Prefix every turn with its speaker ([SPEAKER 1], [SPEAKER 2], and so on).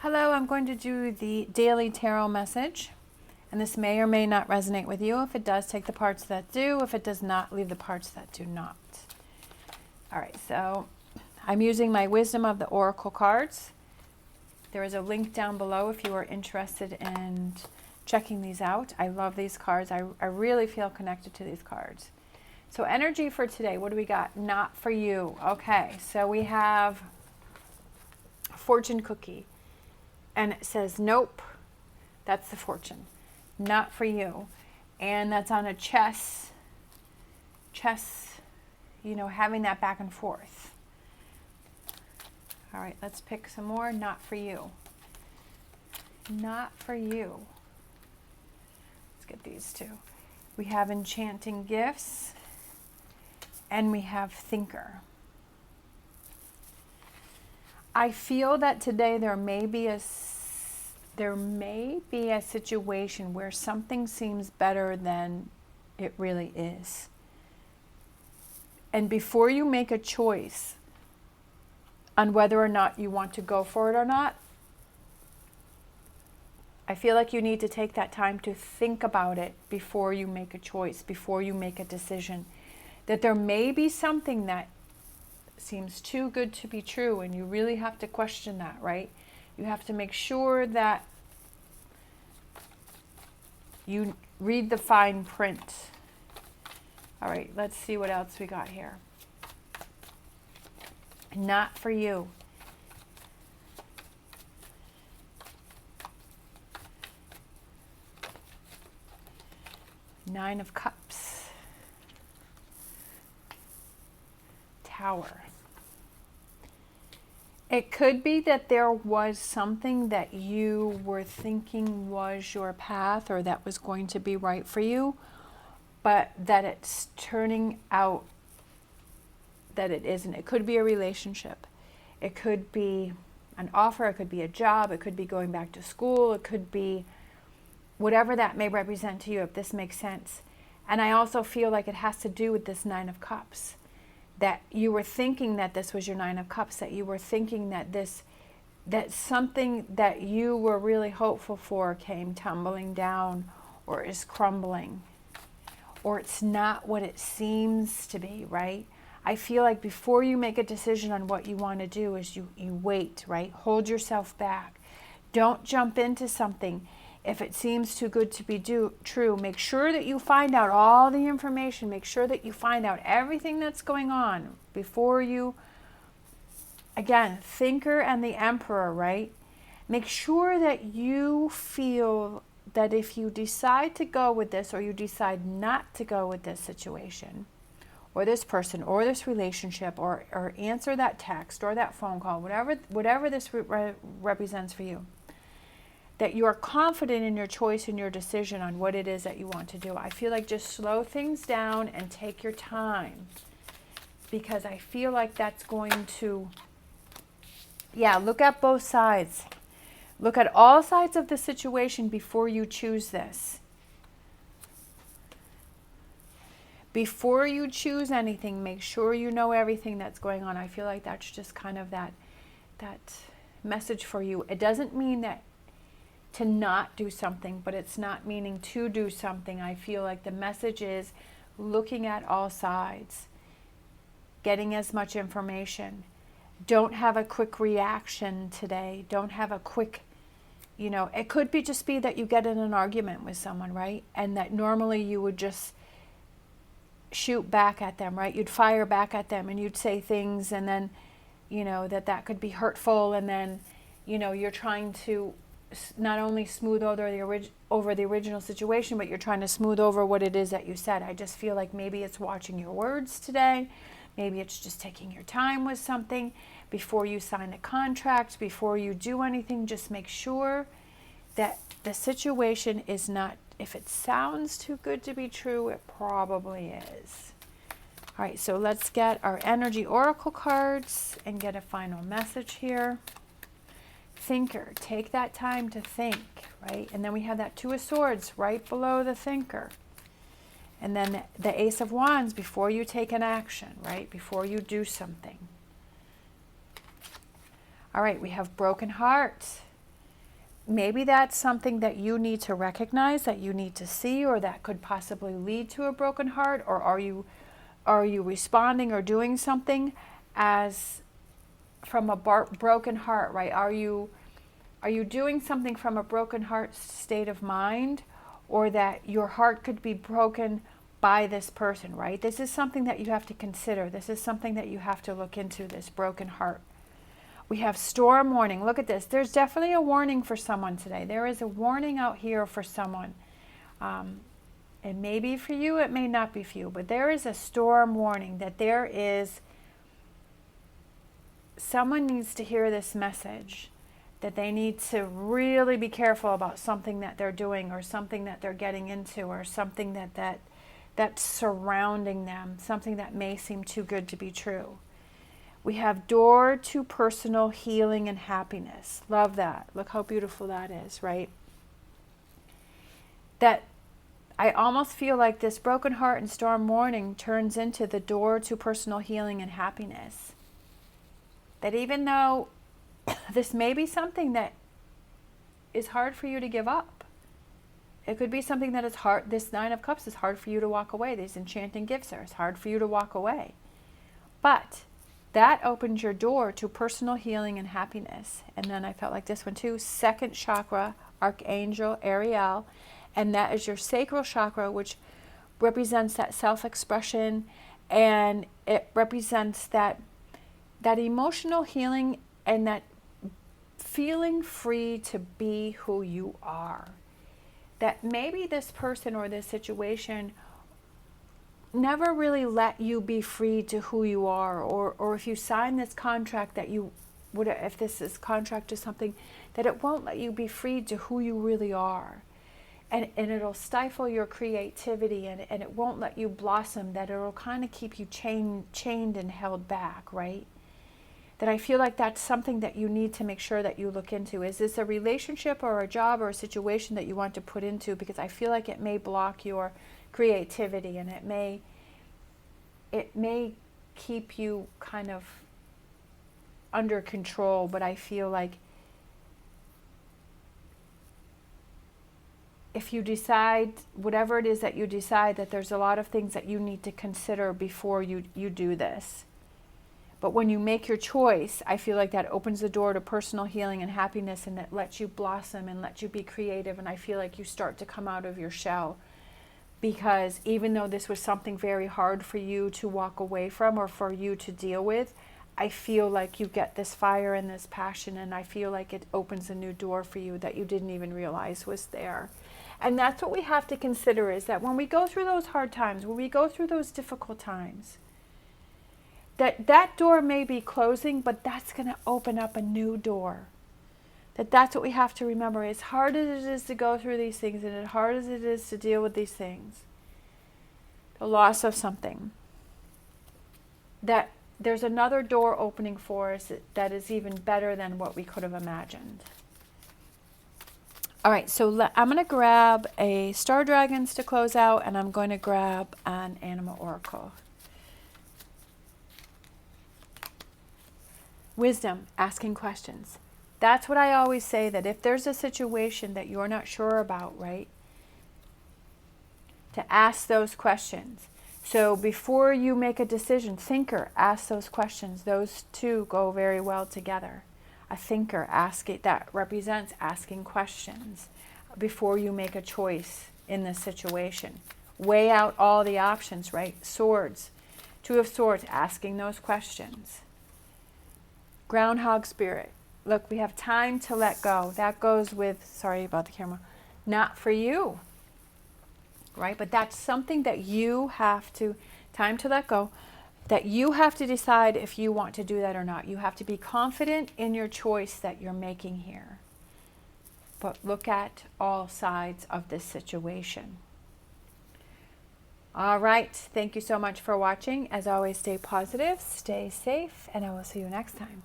[SPEAKER 1] Hello, I'm going to do the daily tarot message, and this may or may not resonate with you. If it does, take the parts that do. If it does not, leave the parts that do not. All right, so I'm using my Wisdom of the Oracle cards. There is a link down below if you are interested in checking these out. I love these cards. I really feel connected to these cards. So energy for today, what do we got? Not for you. Okay, so we have a fortune cookie. And it says, nope, that's the fortune, not for you. And that's on a chess, you know, having that back and forth. All right, let's pick some more. Not for you. Not for you. Let's get these two. We have enchanting gifts, and we have thinker. I feel that today there may be a situation where something seems better than it really is. And before you make a choice on whether or not you want to go for it or not, I feel like you need to take that time to think about it before you make a choice, before you make a decision. That there may be something that seems too good to be true, and you really have to question that, right? You have to make sure that you read the fine print. All right, let's see what else we got here. Not for you. Nine of Cups. Tower. It could be that there was something that you were thinking was your path or that was going to be right for you, but that it's turning out that it isn't. It could be a relationship. It could be an offer. It could be a job. It could be going back to school. It could be whatever that may represent to you, if this makes sense. And I also feel like it has to do with this Nine of Cups. That you were thinking that this was your Nine of Cups, that you were thinking that that something that you were really hopeful for came tumbling down or is crumbling, or it's not what it seems to be, right? I feel like before you make a decision on what you want to do is you wait, right? Hold yourself back. Don't jump into something. If it seems too good to be true, make sure that you find out all the information. Make sure that you find out everything that's going on before you, again, thinker and the emperor, right? Make sure that you feel that if you decide to go with this or you decide not to go with this situation or this person or this relationship or answer that text or that phone call, whatever this represents for you, that you are confident in your choice and your decision on what it is that you want to do. I feel like just slow things down and take your time, because I feel like that's going to, look at both sides. Look at all sides of the situation before you choose this. Before you choose anything, make sure you know everything that's going on. I feel like that's just kind of that message for you. It doesn't mean that to not do something, but it's not meaning to do something. I feel like the message is looking at all sides, getting as much information. Don't have a quick reaction today. Don't have a quick, it could be just be that you get in an argument with someone, right? And that normally you would just shoot back at them, right? You'd fire back at them and you'd say things, and then, that could be hurtful, and then, you're trying to not only smooth over the original situation, but you're trying to smooth over what it is that you said. I just feel like maybe it's watching your words today. Maybe it's just taking your time with something. Before you sign a contract, before you do anything, just make sure that the situation is not, if it sounds too good to be true, it probably is. All right, so let's get our energy oracle cards and get a final message here. Thinker, take that time to think, right? And then we have that Two of Swords right below the thinker. And then the Ace of Wands before you take an action, right? Before you do something. All right, we have broken heart. maybe that's something that you need to recognize, that you need to see, or that could possibly lead to a broken heart. Or are you responding or doing something as from a broken heart, right? Are you doing something from a broken heart state of mind, or that your heart could be broken by this person, right? This is something that you have to consider. This is something that you have to look into, this broken heart. We have storm warning. Look at this. There's definitely a warning for someone today. There is a warning out here for someone. It may be for you, it may not be for you, but there is a storm warning, that there is, someone needs to hear this message, that they need to really be careful about something that they're doing, or something that they're getting into, or something that's surrounding them, something that may seem too good to be true. We have door to personal healing and happiness. Love that. Look how beautiful that is, right? That I almost feel like this broken heart and storm warning turns into the door to personal healing and happiness. That even though this may be something that is hard for you to give up, it could be something that is hard. This Nine of Cups is hard for you to walk away. These enchanting gifts are, it's hard for you to walk away. But that opens your door to personal healing and happiness. And then I felt like this one too, second chakra, Archangel Ariel, and that is your sacral chakra, which represents that self-expression, and it represents that emotional healing and that feeling free to be who you are. That maybe this person or this situation never really let you be free to who you are, or if you sign this contract that you would, if this is contract to something, that it won't let you be free to who you really are, and it'll stifle your creativity, and it won't let you blossom, that it'll kind of keep you chained and held back, right? That I feel like that's something that you need to make sure that you look into. Is this a relationship or a job or a situation that you want to put into? Because I feel like it may block your creativity, and it may keep you kind of under control. But I feel like if you decide, whatever it is that you decide, that there's a lot of things that you need to consider before you do this. But when you make your choice, I feel like that opens the door to personal healing and happiness, and that lets you blossom and lets you be creative. And I feel like you start to come out of your shell. Because even though this was something very hard for you to walk away from, or for you to deal with, I feel like you get this fire and this passion, and I feel like it opens a new door for you that you didn't even realize was there. And that's what we have to consider, is that when we go through those hard times, when we go through those difficult times, that door may be closing, but that's going to open up a new door. That's what we have to remember. As hard as it is to go through these things, and as hard as it is to deal with these things, the loss of something, that there's another door opening for us that is even better than what we could have imagined. All right, so I'm going to grab a Star Dragons to close out, and I'm going to grab an Animal Oracle. Wisdom, asking questions. That's what I always say, that if there's a situation that you're not sure about, right, to ask those questions. So before you make a decision, thinker, ask those questions. Those two go very well together. A thinker, that represents asking questions before you make a choice in this situation. Weigh out all the options, right? Swords, Two of Swords, asking those questions. Groundhog spirit. Look, we have time to let go. That goes with, sorry about the camera, not for you, right? But that's something that you have to, time to let go, that you have to decide if you want to do that or not. You have to be confident in your choice that you're making here. But look at all sides of this situation. All right. Thank you so much for watching. As always, stay positive, stay safe, and I will see you next time.